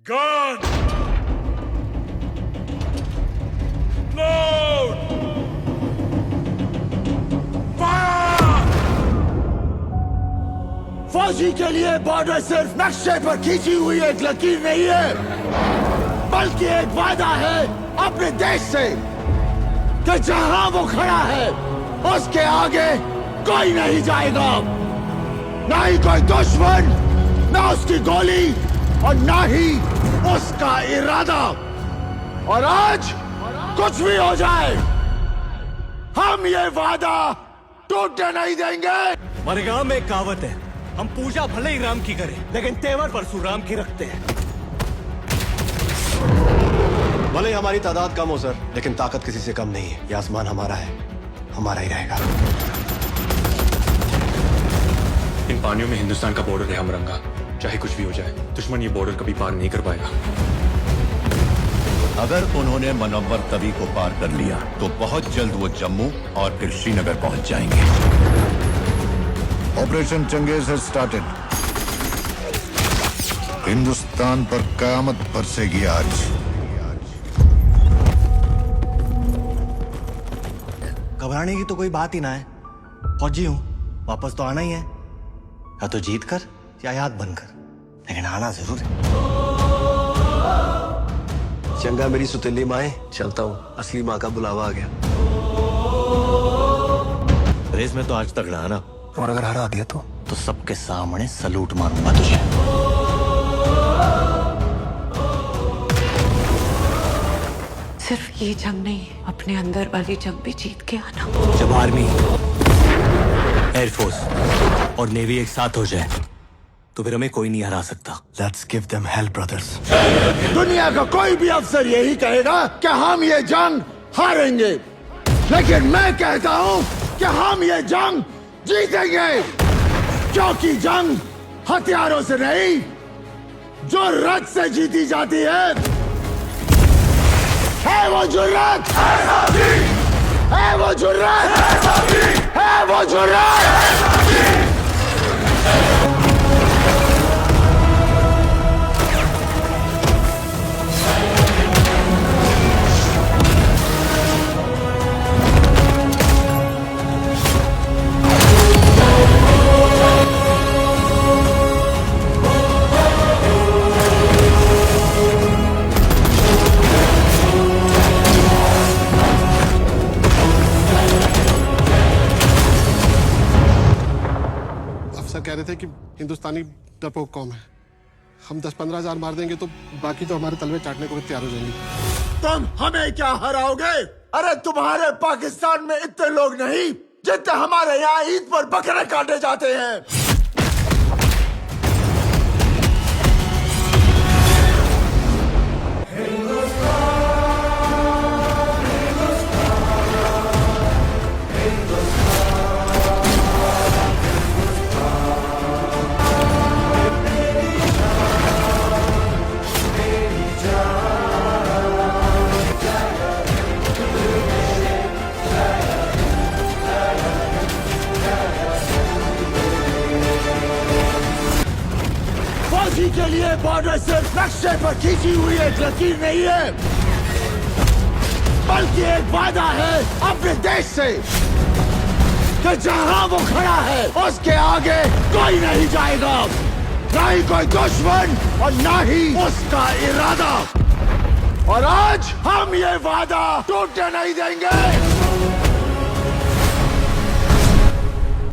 Gun! Load! Fire! फौजी के लिए बॉर्डर सिर्फ नक्शे पर खींची हुई एक लकीर नहीं है, बल्कि एक वादा है अपने देश से कि जहां वो खड़ा है उसके आगे कोई नहीं जाएगा, ना ही कोई दुश्मन, ना उसकी गोली और ना ही उसका इरादा। और आज कुछ भी हो जाए, हम ये वादा टूटने नहीं देंगे। हमारे गांव में एक कहावत है, हम पूजा भले ही राम की करें लेकिन तेवर परशुराम की रखते हैं। भले ही हमारी तादाद कम हो सर, लेकिन ताकत किसी से कम नहीं है। ये आसमान हमारा है, हमारा ही रहेगा। इन पानियों में हिंदुस्तान का बॉर्डर है हमरंगा। चाहे कुछ भी हो जाए, दुश्मन ये बॉर्डर कभी पार नहीं कर पाएगा। अगर उन्होंने मनव्वर तवी को पार कर लिया तो बहुत जल्द वो जम्मू और फिर श्रीनगर पहुंच जाएंगे। Operation Changez has started. Hindustan पर कयामत बरसेगी आज। घबराने की तो कोई बात ही ना है। फौजी हूं, वापस तो आना ही है, या तो जीत कर या याद बनकर, लेकिन आना जरूर है। चंगा मेरी सुतीली माए, चलता हूँ, असली माँ का बुलावा आ गया। रेस में तो आज तक रहा ना, और अगर हरा दिया तो सबके सामने सलूट मारूंगा तुझे। सिर्फ ये जंग नहीं, अपने अंदर वाली जंग भी जीत के आना। जब आर्मी, एयरफोर्स और नेवी एक साथ हो जाए तो फिर हमें कोई नहीं हरा सकता। Let's give them hello brothers. दुनिया का कोई भी अफसर यही कहेगा कि हम ये जंग हारेंगे, लेकिन मैं कहता हूं कि हम ये जंग जीतेंगे, क्योंकि जंग हथियारों से नहीं, जुर्रत से जीती जाती है वो जुर्रत, है वो जुर्रत, है वो जुर्रत। कह रहे थे कि हिंदुस्तानी डरपोक कौम है, हम 10-15 हजार मार देंगे तो बाकी तो हमारे तलवे चाटने को भी तैयार हो जाएंगे। तुम हमें क्या हराओगे? अरे तुम्हारे पाकिस्तान में इतने लोग नहीं जितने हमारे यहाँ ईद पर बकरे काटे जाते हैं। फौजी के लिए बॉर्डर सिर्फ नक्शे पर खींची हुई एक लकीर नहीं है, बल्कि एक वादा है अपने देश से कि जहां वो खड़ा है उसके आगे कोई नहीं जाएगा, ना ही कोई दुश्मन और ना ही उसका इरादा। और आज हम ये वादा टूटने नहीं देंगे।